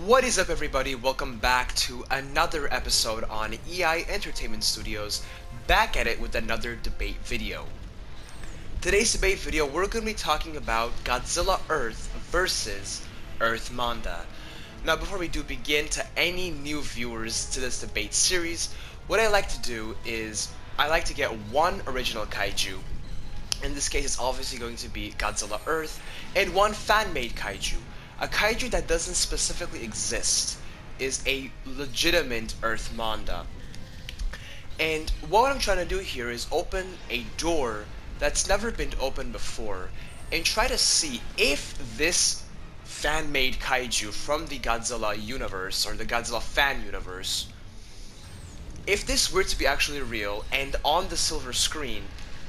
What is up, everybody? Welcome back to another episode on EI Entertainment Studios, back at it with another debate video. Today's debate video, we're going to be talking about Godzilla Earth versus Earth Manda. Now, before we do begin, to any new viewers to this debate series, what I like to do is I like to get one original kaiju. In this case, it's obviously going to be Godzilla Earth, and one fan-made kaiju. A kaiju that doesn't specifically exist is a legitimate Earth Manda. And what I'm trying to do here is open a door that's never been opened before and try to see if this fan-made kaiju from the Godzilla universe, or the Godzilla fan universe, if this were to be actually real and on the silver screen,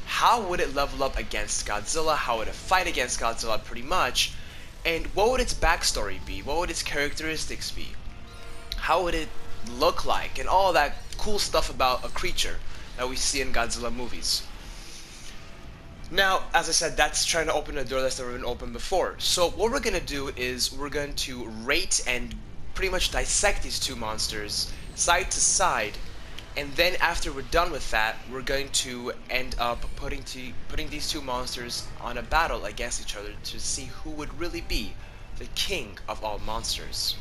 how would it level up against Godzilla? How would it fight against Godzilla, pretty much? And what would its backstory be? What would its characteristics be? How would it look like? And all that cool stuff about a creature that we see in Godzilla movies. Now, as I said, that's trying to open a door that's never been opened before. So what we're going to do is we're going to rate and pretty much dissect these two monsters side to side. And then after we're done with that, we're going to end up putting these two monsters on a battle against each other to see who would really be the king of all monsters.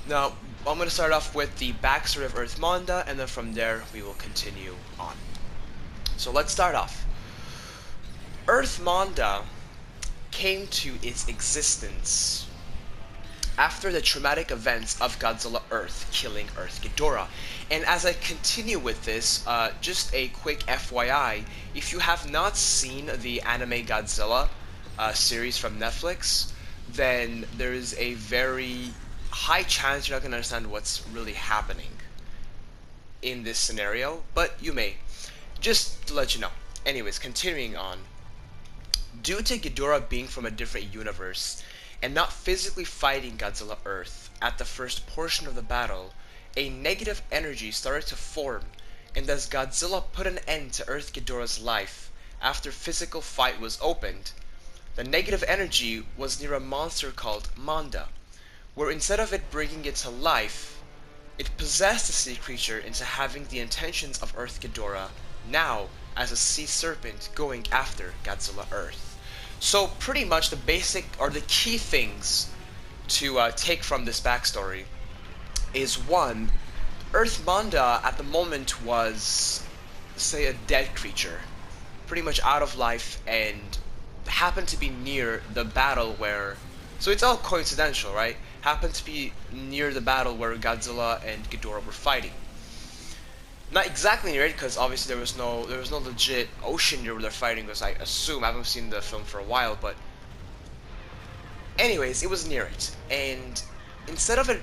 Now, I'm going to start off with the backstory of Earth Manda, and then from there we will continue on. So let's start off. Earth Manda came to its existence after the traumatic events of Godzilla Earth killing Earth Ghidorah. And as I continue with this, just a quick FYI, if you have not seen the anime Godzilla series from Netflix, then there is a very high chance you're not going to understand what's really happening in this scenario, but you may. Just to let you know. Anyways, continuing on. Due to Ghidorah being from a different universe, and not physically fighting Godzilla Earth at the first portion of the battle, a negative energy started to form, and as Godzilla put an end to Earth Ghidorah's life after physical fight was opened, the negative energy was near a monster called Manda, where instead of it bringing it to life, it possessed the sea creature into having the intentions of Earth Ghidorah, now as a sea serpent going after Godzilla Earth. So pretty much the basic, or the key things to take from this backstory is, one, Earth Manda at the moment was, say, a dead creature, pretty much out of life, and happened to be near the battle where, so it's all coincidental, right? Happened to be near the battle where Godzilla and Ghidorah were fighting. Not exactly near it, because obviously there was no legit ocean near where they're fighting, because I assume, I haven't seen the film for a while, but anyways, it was near it. And instead of it,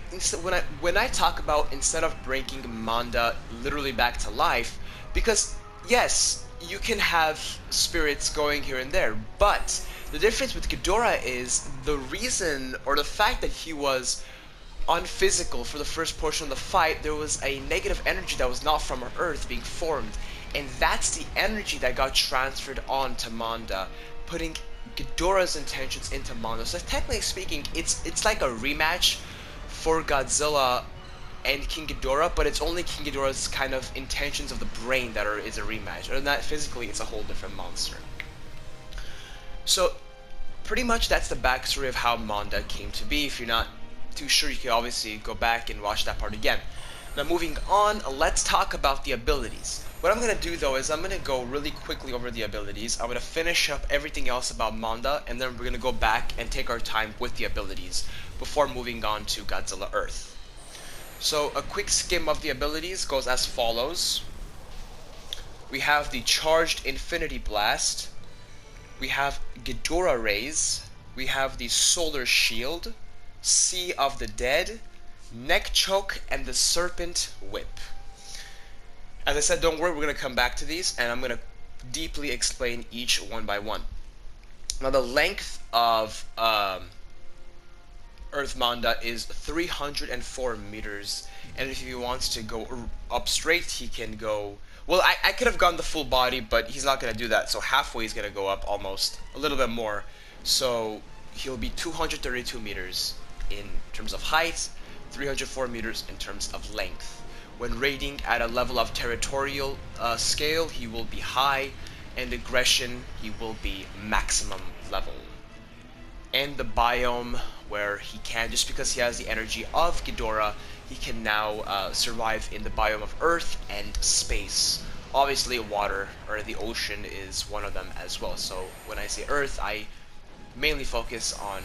when I talk about instead of breaking Manda literally back to life, because yes, you can have spirits going here and there, but the difference with Ghidorah is the reason, or the fact that he was unphysical for the first portion of the fight. There was a negative energy that was not from Earth being formed, and that's the energy that got transferred on to Manda, putting Ghidorah's intentions into Manda. So technically speaking, it's like a rematch for Godzilla and King Ghidorah, but it's only King Ghidorah's kind of intentions of the brain that is a rematch. Other than that, physically, it's a whole different monster. So pretty much that's the backstory of how Manda came to be. If you're not too sure, you can obviously go back and watch that part again. Now moving on, let's talk about the abilities. What I'm going to do though is I'm going to go really quickly over the abilities. I'm going to finish up everything else about Manda, and then we're going to go back and take our time with the abilities before moving on to Godzilla Earth. So a quick skim of the abilities goes as follows. We have the Charged Infinity Blast, we have Ghidorah Rays, we have the Solar Shield, Sea of the Dead, Neck Choke, and the Serpent Whip. As I said, don't worry, we're going to come back to these, and I'm going to deeply explain each one by one. Now, the length of Earth Manda is 304 meters, and if he wants to go up straight, he can go, well, I could have gone the full body, but he's not going to do that, so halfway he's going to go up almost, a little bit more, so he'll be 232 meters. in terms of height, 304 meters in terms of length. When raiding at a level of territorial scale, he will be high, and aggression, he will be maximum level. And the biome where he can, just because he has the energy of Ghidorah, he can now survive in the biome of Earth and space. Obviously, water, or the ocean, is one of them as well. So when I say Earth, I mainly focus on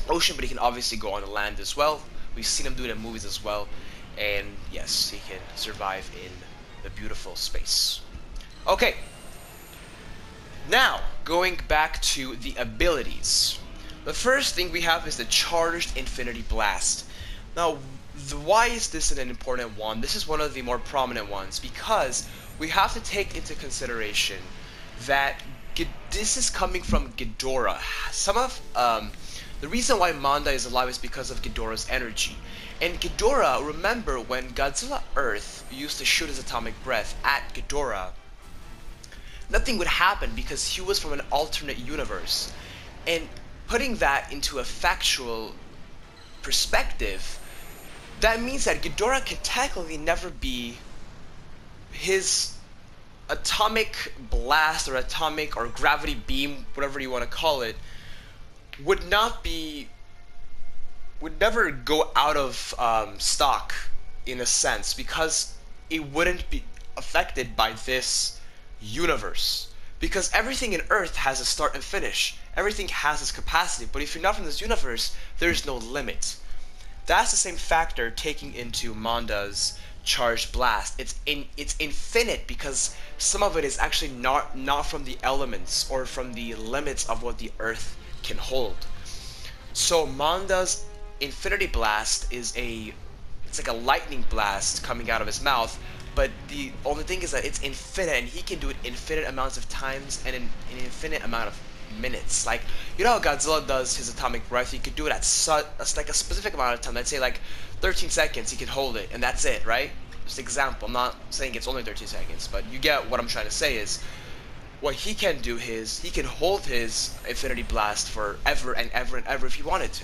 ocean, but he can obviously go on the land as well. We've seen him do it in movies as well. And yes, he can survive in the beautiful space. Okay. Now, going back to the abilities. The first thing we have is the Charged Infinity Blast. Now, why is this an important one? This is one of the more prominent ones because we have to take into consideration that this is coming from Ghidorah. Some of the reason why Manda is alive is because of Ghidorah's energy. And Ghidorah, remember when Godzilla Earth used to shoot his atomic breath at Ghidorah, nothing would happen because he was from an alternate universe. And putting that into a factual perspective, that means that Ghidorah can technically never be his atomic blast or atomic or gravity beam, whatever you want to call it, would never go out of stock in a sense because it wouldn't be affected by this universe. Because everything in Earth has a start and finish. Everything has its capacity, but if you're not from this universe, there's no limit. That's the same factor taking into Manda's charged blast. It's infinite because some of it is actually not from the elements or from the limits of what the Earth can hold. So Manda's Infinity Blast it's like a lightning blast coming out of his mouth, but the only thing is that it's infinite and he can do it infinite amounts of times and in an infinite amount of minutes. Like, you know how Godzilla does his atomic breath? He could do it at like a specific amount of time. Let's say like 13 seconds he could hold it and that's it, right? Just an example. I'm not saying it's only 13 seconds, but you get what I'm trying to say is what he can do is he can hold his Infinity Blast for ever and ever and ever if he wanted to.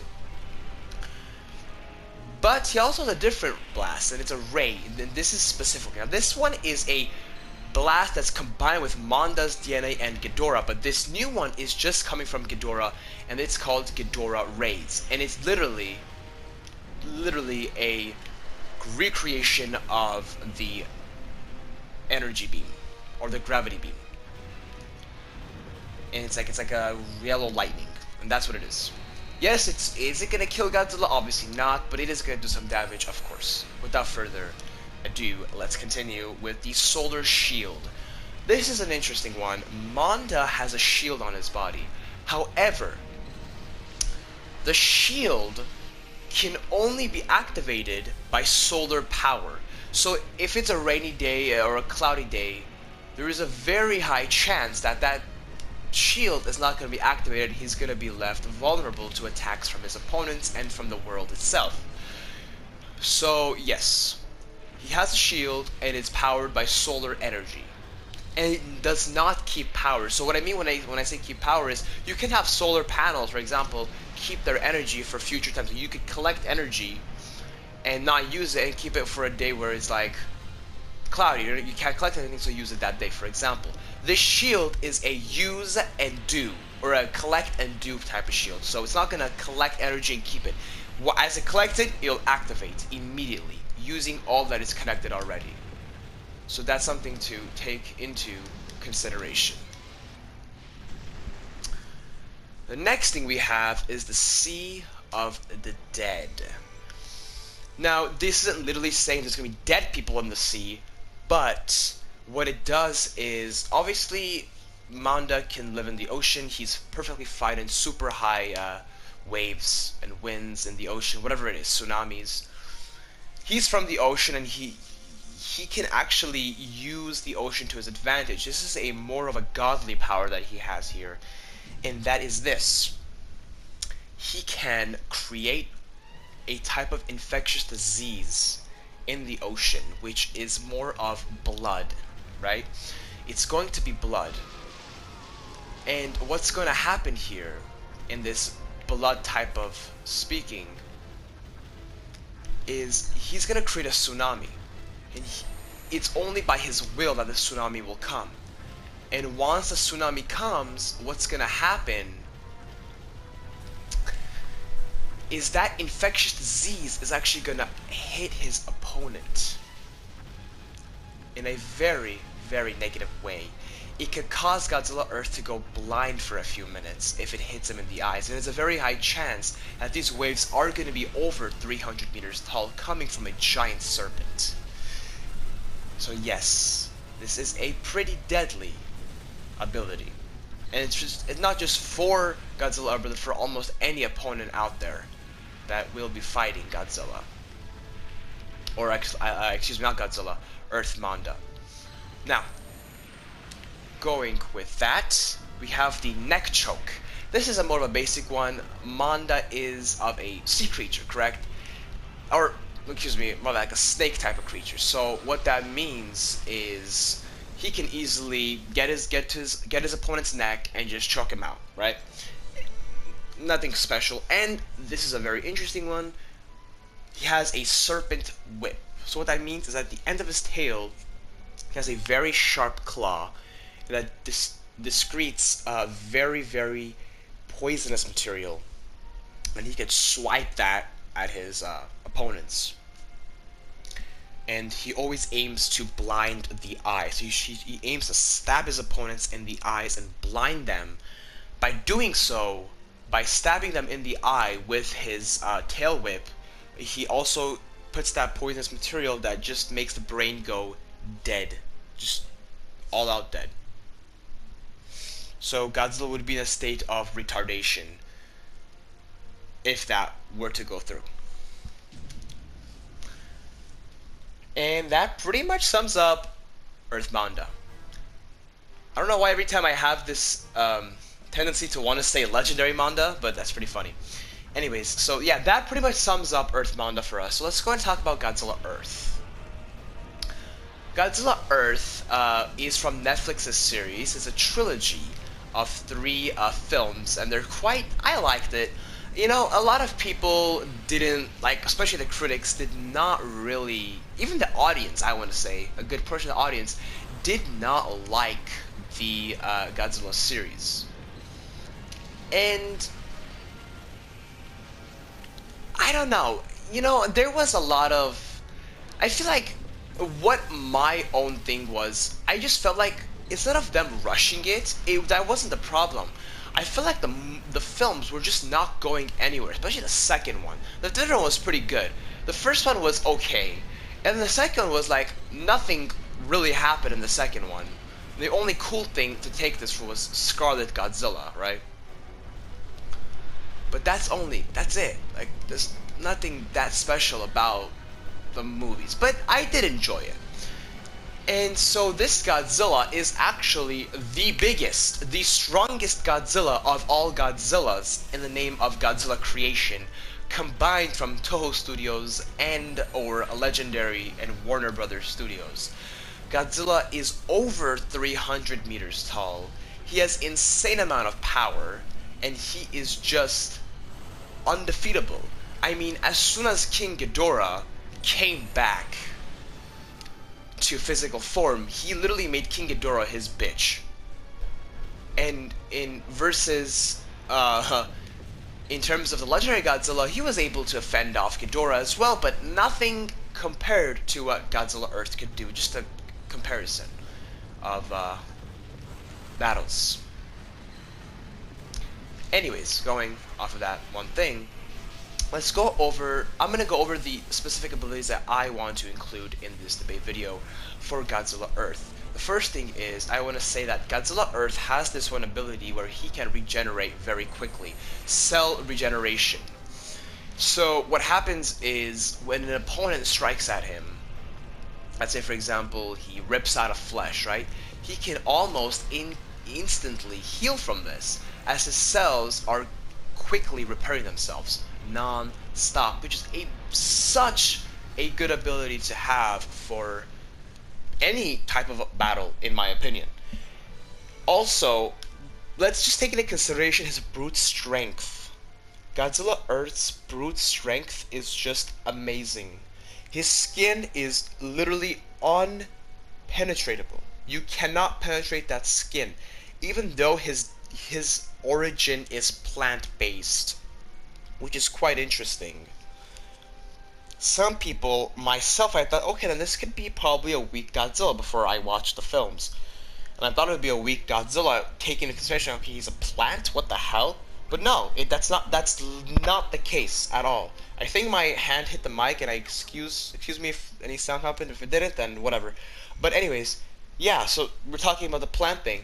But he also has a different blast, and it's a ray, and this is specific. Now this one is a blast that's combined with Manda's DNA and Ghidorah, but this new one is just coming from Ghidorah, and it's called Ghidorah Rays, and it's literally a recreation of the energy beam, or the gravity beam. And it's like a yellow lightning, and that's what it is. Yes, is it gonna kill Godzilla? Obviously not, but it is gonna do some damage, of course. Without further ado, let's continue with the Solar Shield. This is an interesting one. Manda has a shield on his body. However, the shield can only be activated by solar power. So if it's a rainy day or a cloudy day, there is a very high chance that that shield is not going to be activated. He's going to be left vulnerable to attacks from his opponents and from the world itself. So yes, he has a shield and it's powered by solar energy, and it does not keep power. So what I mean when I say keep power is you can have solar panels, for example, keep their energy for future times. You could collect energy and not use it and keep it for a day where it's like cloudy. You can't collect anything, so use it that day, for example. This shield is a use and do, or a collect and do type of shield. So it's not going to collect energy and keep it. As it collects it, it'll activate immediately, using all that is connected already. So that's something to take into consideration. The next thing we have is the Sea of the Dead. Now, this isn't literally saying there's going to be dead people in the sea, but what it does is, obviously, Manda can live in the ocean. He's perfectly fine in super high waves and winds in the ocean, whatever it is, tsunamis. He's from the ocean, and he can actually use the ocean to his advantage. This is a more of a godly power that he has here, and that is this. He can create a type of infectious disease in the ocean, which is more of blood, right? It's going to be blood. And what's going to happen here in this blood type of speaking is he's gonna create a tsunami, and it's only by his will that the tsunami will come. And once the tsunami comes, what's gonna happen is that infectious disease is actually gonna hit his opponent in a very, very negative way. It could cause Godzilla Earth to go blind for a few minutes if it hits him in the eyes, and there's a very high chance that these waves are going to be over 300 meters tall, coming from a giant serpent. So yes, this is a pretty deadly ability, and it's not just for Godzilla, but for almost any opponent out there that will be fighting Godzilla, or excuse me, not Godzilla, Earth Manda. Now, going with that, we have the neck choke. This is a more of a basic one. Manda is of a sea creature, correct? Or, excuse me, more like a snake type of creature. So what that means is he can easily get his opponent's neck and just choke him out, right? Nothing special. And this is a very interesting one. He has a Serpent Whip. So what that means is at the end of his tail, he has a very sharp claw that discretes very, very poisonous material, and he can swipe that at his opponents. And he always aims to blind the eye. So he aims to stab his opponents in the eyes and blind them. By doing so, by stabbing them in the eye with his tail whip, he also puts that poisonous material that just makes the brain go dead. Just all out dead. So Godzilla would be in a state of retardation if that were to go through. And that pretty much sums up Earth Manda. I don't know why every time I have this tendency to want to say Legendary Manda, but that's pretty funny. Anyways, so yeah, that pretty much sums up Earth Manda for us. So let's go and talk about Godzilla Earth. Godzilla Earth is from Netflix's series. It's a trilogy of 3 films, and they're quite, I liked it. You know, a lot of people didn't like, especially the critics, did not really, even the audience, I want to say, a good portion of the audience, did not like the Godzilla series. And I don't know, you know, there was a lot of, I feel like what my own thing was, I just felt like instead of them rushing it, that wasn't the problem. I feel like the films were just not going anywhere, especially the second one. The third one was pretty good. The first one was okay, and the second was like nothing really happened in the second one. The only cool thing to take this for was Scarlet Godzilla, right? But that's it. Like, there's nothing that special about the movies, but I did enjoy it. And so this Godzilla is actually the biggest, the strongest Godzilla of all Godzillas in the name of Godzilla creation, combined from Toho Studios and or Legendary and Warner Brothers Studios. Godzilla is over 300 meters tall. He has insane amount of power, and he is just undefeatable. I mean, as soon as King Ghidorah came back to physical form, he literally made King Ghidorah his bitch. And in in terms of the legendary Godzilla, he was able to fend off Ghidorah as well, but nothing compared to what Godzilla Earth could do. Just a comparison of battles. Anyways, going off of that one thing, let's go over, I'm going to go over the specific abilities that I want to include in this debate video for Godzilla Earth. The first thing is, I want to say that Godzilla Earth has this one ability where he can regenerate very quickly. Cell regeneration. So what happens is, when an opponent strikes at him, let's say for example, he rips out of flesh, right? He can almost instantly heal from this, as his cells are quickly repairing themselves non-stop, which is such a good ability to have for any type of battle, in my opinion. Also, let's just take into consideration his brute strength. Godzilla Earth's brute strength is just amazing. His skin is literally unpenetratable. You cannot penetrate that skin, even though his origin is plant-based, which is quite interesting. Some people, myself, I thought, okay, then this could be probably a weak Godzilla before I watched the films. And I thought it would be a weak Godzilla, taking into consideration, okay, he's a plant, what the hell? But no, that's not the case at all. I think my hand hit the mic, and excuse me if any sound happened. If it didn't, then whatever. But anyways, yeah, so we're talking about the plant thing.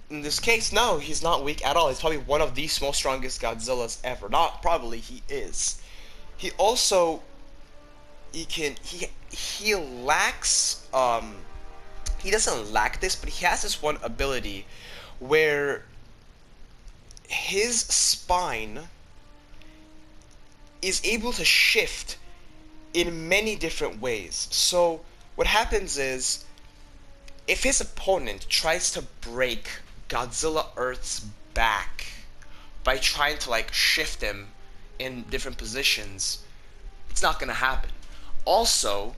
In this case, no, he's not weak at all. He's probably one of the most strongest Godzillas ever. Not probably, he is. He also he lacks he doesn't lack this, but he has this one ability where his spine is able to shift in many different ways. So what happens is, if his opponent tries to break Godzilla Earth's back by trying to like shift him in different positions, it's not gonna happen. Also,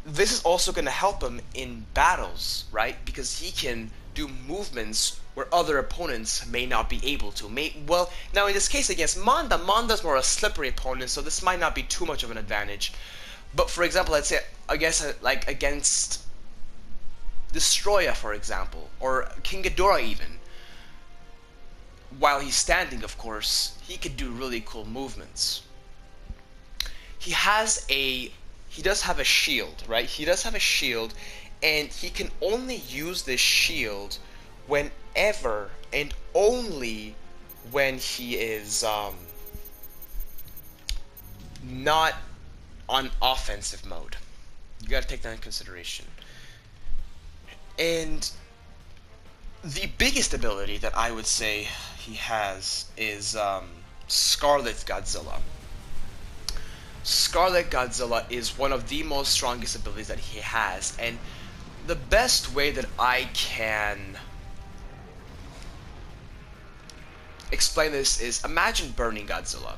this is also gonna help him in battles, right? Because he can do movements where other opponents may not be able to. Well, now in this case against Manda, Manda's more a slippery opponent, so this might not be too much of an advantage. But for example, let's say against Destroya, for example, or King Ghidorah even. While he's standing, of course, he could do really cool movements. He does have a shield, right? He does have a shield, and he can only use this shield whenever and only when he is not on offensive mode. You gotta take that in consideration. And the biggest ability that I would say he has is Scarlet Godzilla. Scarlet Godzilla is one of the most strongest abilities that he has, and the best way that I can explain this is, imagine Burning Godzilla.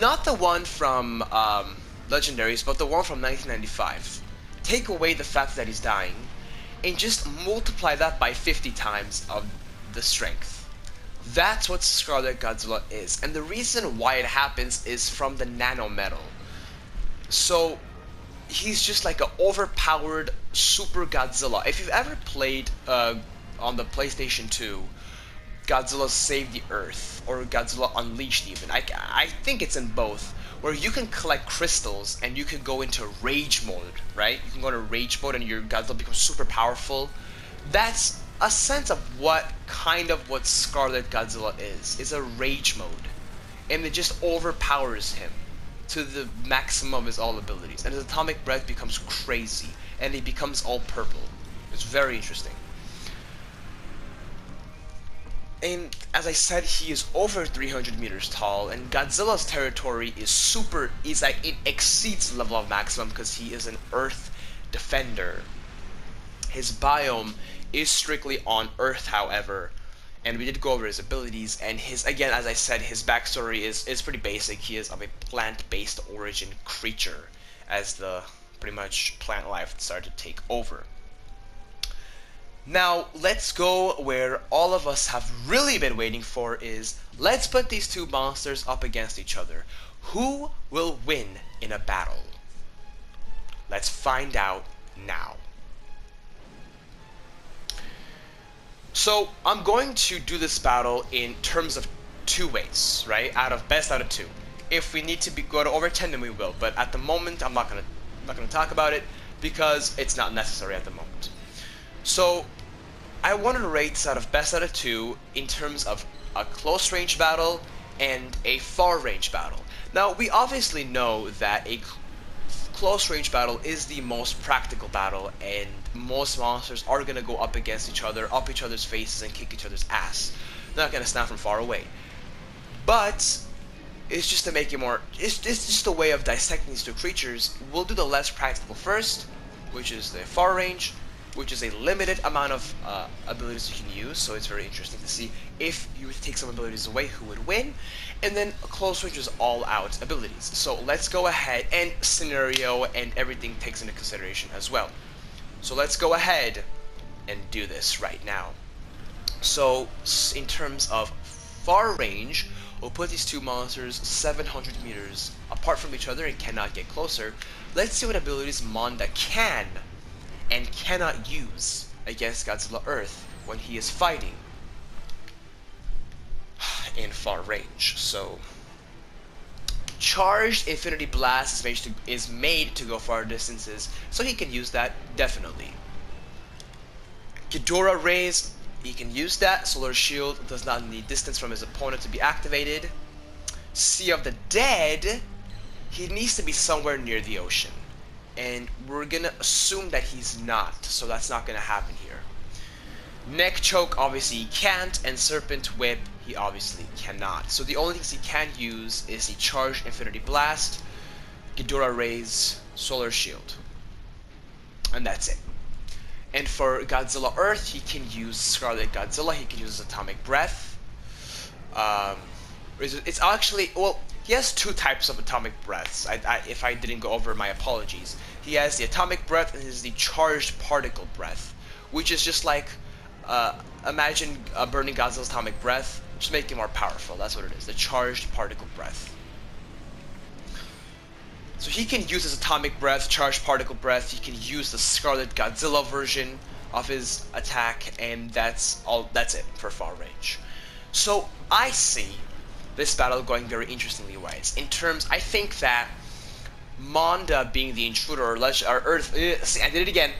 Not the one from Legendaries, but the one from 1995. Take away the fact that he's dying, and just multiply that by 50 times of the strength. That's what Scarlet Godzilla is, and the reason why it happens is from the nanometal. So he's just like an overpowered super Godzilla. If you've ever played on the PlayStation 2 Godzilla Save the Earth, or Godzilla Unleashed even, I think it's in both, where you can collect crystals and you can go into rage mode, right? You can go into rage mode and your Godzilla becomes super powerful. That's a sense of what Scarlet Godzilla is a rage mode. And it just overpowers him to the maximum of his all abilities. And his atomic breath becomes crazy, and he becomes all purple. It's very interesting. And as I said, he is over 300 meters tall, and Godzilla's territory is it exceeds the level of maximum because he is an Earth defender. His biome is strictly on Earth, however, and we did go over his abilities, and again, as I said, his backstory is pretty basic. He is of a plant-based origin creature, as the pretty much plant life started to take over. Now, let's go where all of us have really been waiting for is, let's put these two monsters up against each other. Who will win in a battle? Let's find out now. So, I'm going to do this battle in terms of two ways, right? Best out of two. If we need to go to over 10, then we will, but at the moment, I'm not gonna talk about it because it's not necessary at the moment. So, I wanted to rate this out of best out of two in terms of a close range battle and a far range battle. Now, we obviously know that a close range battle is the most practical battle, and most monsters are going to go up against each other, up each other's faces, and kick each other's ass. They're not going to stand from far away. But it's just to make it more, it's just a way of dissecting these two creatures. We'll do the less practical first, which is the far range, which is a limited amount of abilities you can use, so it's very interesting to see if you were to take some abilities away, who would win. And then close range is all out abilities. So let's go ahead, and scenario and everything takes into consideration as well. So let's go ahead and do this right now. So in terms of far range, we'll put these two monsters 700 meters apart from each other and cannot get closer. Let's see what abilities Manda can and cannot use against Godzilla Earth when he is fighting in far range. So Charged Infinity Blast is made to go far distances, so he can use that definitely. Ghidorah Rays, he can use that. Solar Shield does not need distance from his opponent to be activated. Sea of the Dead, he needs to be somewhere near the ocean. And we're gonna assume that he's not, so that's not gonna happen here. Neck Choke, obviously he can't, and Serpent Whip, he obviously cannot. So the only things he can use is the Charged Infinity Blast, Ghidorah Rays, Solar Shield. And that's it. And for Godzilla Earth, he can use Scarlet Godzilla, he can use Atomic Breath. It's actually, well, he has two types of Atomic Breaths. If I didn't go over, my apologies. He has the Atomic Breath and is the Charged Particle Breath, which is just like, imagine burning Godzilla's Atomic Breath, just make it more powerful. That's what it is, the Charged Particle Breath. So he can use his Atomic Breath, Charged Particle Breath, he can use the Scarlet Godzilla version of his attack, and that's it for far range. So I see this battle going very interestingly ways. In terms, I think that Manda being the intruder, or Earth, see, I did it again,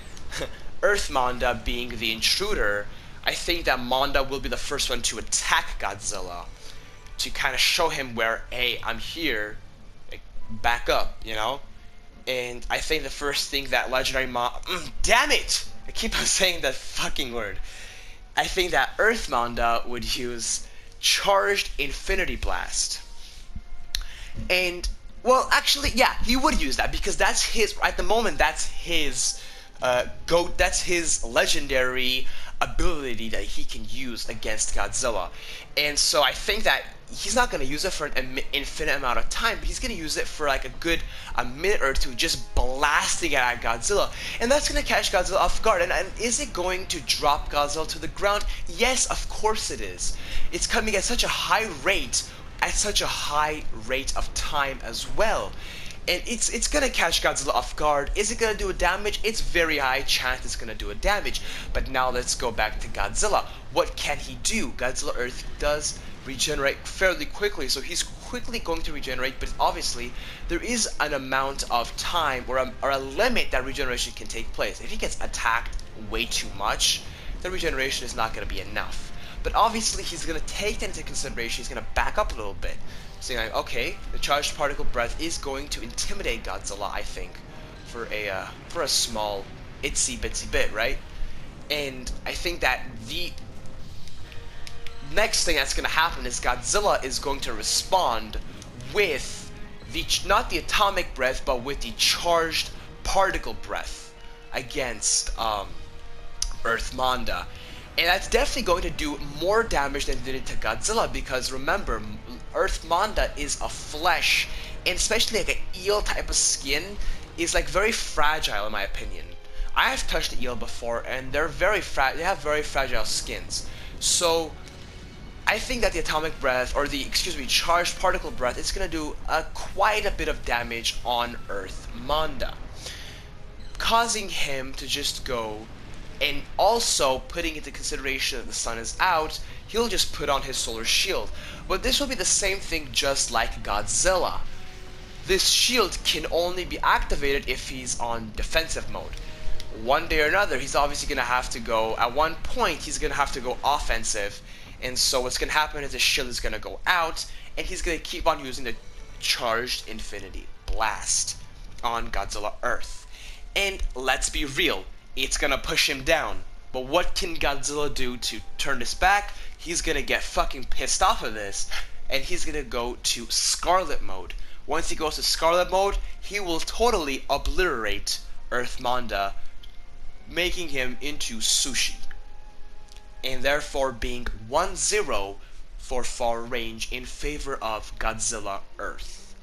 Earth Manda being the intruder, I think that Manda will be the first one to attack Godzilla, to kind of show him where, hey, I'm here, back up, you know? And I think the first thing that Legendary damn it! I keep on saying that fucking word. I think that Earth Manda would use Charged Infinity Blast. And, well, actually, yeah, he would use that, because that's his, at the moment, that's his, that's his legendary ability that he can use against Godzilla. And so I think that he's not going to use it for an infinite amount of time, but he's going to use it for like a minute or two, just blasting it at Godzilla. And that's going to catch Godzilla off guard. And is it going to drop Godzilla to the ground? Yes, of course it is. It's coming at such a high rate, of time as well. And it's gonna catch Godzilla off guard. Is it gonna do a damage? It's very high chance it's gonna do a damage. But now let's go back to Godzilla. What can he do? Godzilla Earth does regenerate fairly quickly, so he's quickly going to regenerate, but obviously there is an amount of time or a limit that regeneration can take place. If he gets attacked way too much, the regeneration is not gonna be enough. But obviously he's gonna take that into consideration. He's gonna back up a little bit, saying like, okay, the Charged Particle Breath is going to intimidate Godzilla, I think, for a small itsy bitsy bit, right? And I think that the next thing that's going to happen is Godzilla is going to respond with not the Atomic Breath, but with the Charged Particle Breath against Earth Manda. And that's definitely going to do more damage than it did to Godzilla, because remember, Earth Manda is a flesh, and especially like an eel type of skin is like very fragile in my opinion. I have touched the eel before, and they're they have very fragile skins. So I think that the Atomic Breath, or the, Charged Particle Breath, is going to do quite a bit of damage on Earth Manda, causing him to just go, and also putting into consideration that the sun is out, he'll just put on his solar shield. But this will be the same thing just like Godzilla. This shield can only be activated if he's on defensive mode. One day or another, he's obviously going to have to go, at one point, he's going to have to go offensive. And so what's going to happen is the shield is going to go out, and he's going to keep on using the Charged Infinity Blast on Godzilla Earth. And let's be real, it's going to push him down. But what can Godzilla do to turn this back? He's going to get fucking pissed off of this, and he's going to go to Scarlet Mode. Once he goes to Scarlet Mode, he will totally obliterate Earth Manda making him into sushi, and therefore being 1-0 for far range in favor of Godzilla Earth.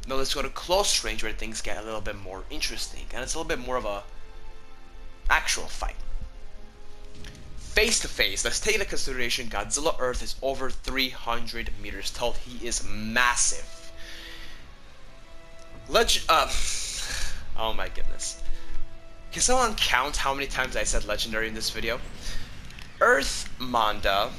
Now let's go to close range where things get a little bit more interesting, and it's a little bit more of a actual fight. Face to face, let's take into consideration Godzilla Earth is over 300 meters tall. He is massive. Oh my goodness. Can someone count how many times I said legendary in this video? Earth Manda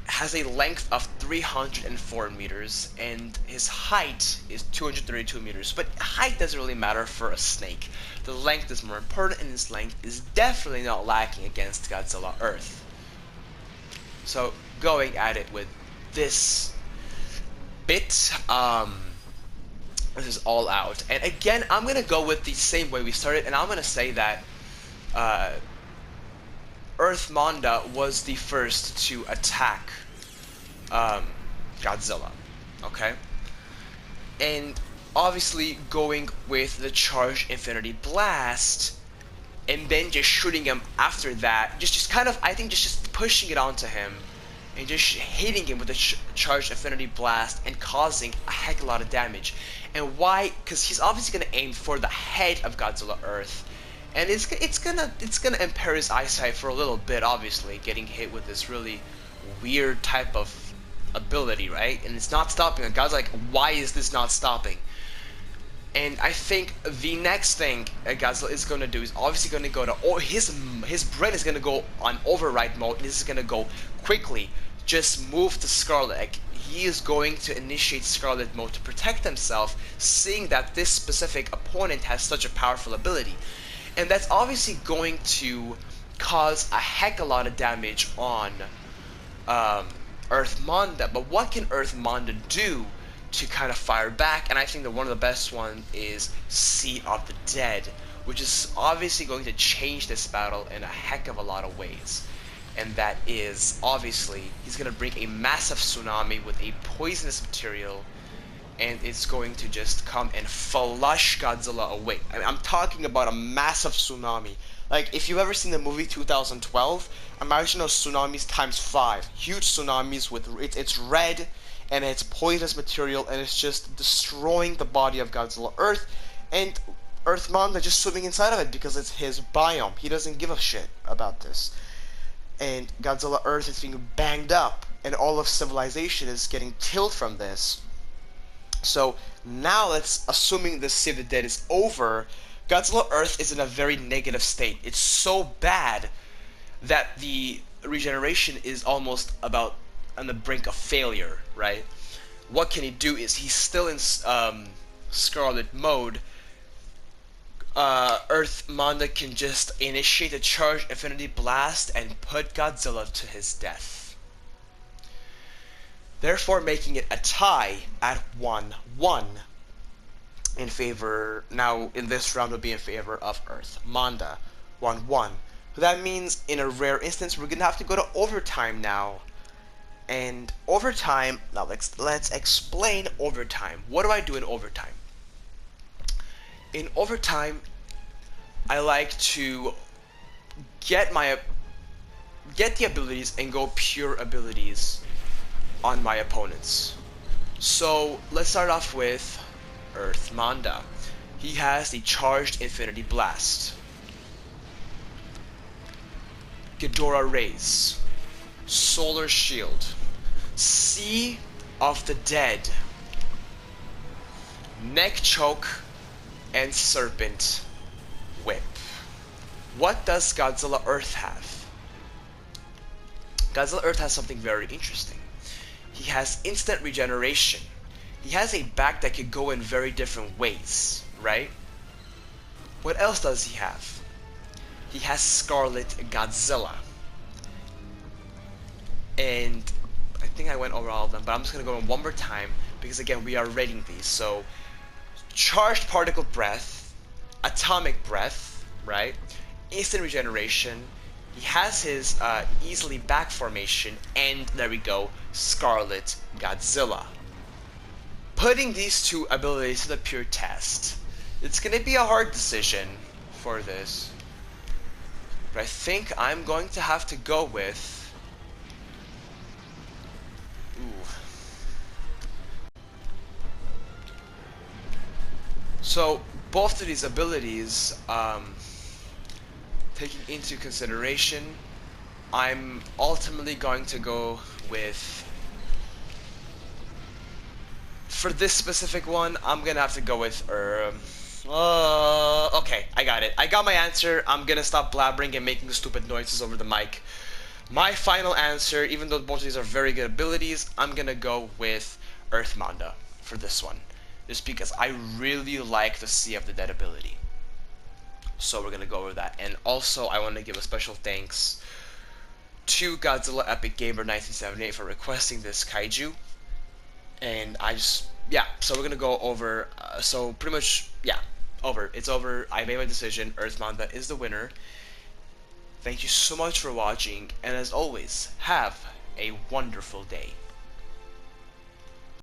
has a length of 304 meters and his height is 232 meters, but height doesn't really matter for a snake. The length is more important, and his length is definitely not lacking against Godzilla Earth. So going at it with this bit, this is all out. And again, I'm gonna go with the same way we started, and I'm gonna say that Earth Manda was the first to attack Godzilla, okay? And obviously going with the Charged Infinity Blast and then just shooting him after that, just kind of, I think just pushing it onto him and just hitting him with the Charged Infinity Blast and causing a heck of a lot of damage. And why? Because he's obviously going to aim for the head of Godzilla Earth, and it's gonna impair his eyesight for a little bit, obviously, getting hit with this really weird type of ability, right? And it's not stopping. And God's like, why is this not stopping? And I think the next thing Godzilla is going to do is obviously going to go to, his brain is going to go on override mode, and this is going to go quickly. Just move to Scarlet. Like, he is going to initiate Scarlet mode to protect himself, seeing that this specific opponent has such a powerful ability. And that's obviously going to cause a heck of a lot of damage on Earth Manda. But what can Earth Manda do to kind of fire back? And I think that one of the best one is Seat of the Dead, which is obviously going to change this battle in a heck of a lot of ways. And that is, obviously, he's going to bring a massive tsunami with a poisonous material, and it's going to just come and flush Godzilla away. I mean, I'm talking about a massive tsunami. Like, if you've ever seen the movie 2012, imagine those tsunamis times 5. Huge tsunamis with, it's red, and it's poisonous material, and it's just destroying the body of Godzilla Earth, and Earth Manda just swimming inside of it because it's his biome. He doesn't give a shit about this. And Godzilla Earth is being banged up, and all of civilization is getting killed from this. So now let's, assuming the Save the Dead is over, Godzilla Earth is in a very negative state. It's so bad that the regeneration is almost about on the brink of failure, right? What can he do is he's still in Scarlet mode. Earth Manda can just initiate a Charged Infinity Blast and put Godzilla to his death, therefore making it a tie at 1-1 in favor, now in this round will be in favor of Earth Manda. 1-1. So that means in a rare instance we're gonna have to go to overtime now. And overtime, now let's explain overtime. What do I do in overtime? In overtime, I like to get the abilities and go pure abilities on my opponents. So let's start off with Earth Manda. He has the Charged Infinity Blast, Ghidorah Rays, Solar Shield, Sea of the Dead, Neck Choke, and Serpent Whip. What does Godzilla Earth have? Godzilla Earth has something very interesting. He has instant regeneration. He has a back that could go in very different ways, right? What else does he have? He has Scarlet Godzilla. And I think I went over all of them, but I'm just going to go in one more time because again we are rating these. So Charged Particle Breath, Atomic Breath, right? Instant regeneration. He has his easily back formation, and there we go, Scarlet Godzilla. Putting these two abilities to the pure test, it's gonna be a hard decision for this. But I think I'm going to have to go with... Ooh. So, both of these abilities, taking into consideration, I'm ultimately going to go with... For this specific one, I'm gonna have to go with, okay, I got it. I got my answer. I'm gonna stop blabbering and making stupid noises over the mic. My final answer, even though both of these are very good abilities, I'm gonna go with Earth Manda for this one. Just because I really like the Sea of the Dead ability. So we're gonna go over that. And also, I want to give a special thanks to Godzilla Epic Gamer 1978 for requesting this kaiju. And yeah, so we're gonna go over, so pretty much, yeah, over. It's over. I made my decision. Earth Manda is the winner. Thank you so much for watching, and as always, have a wonderful day.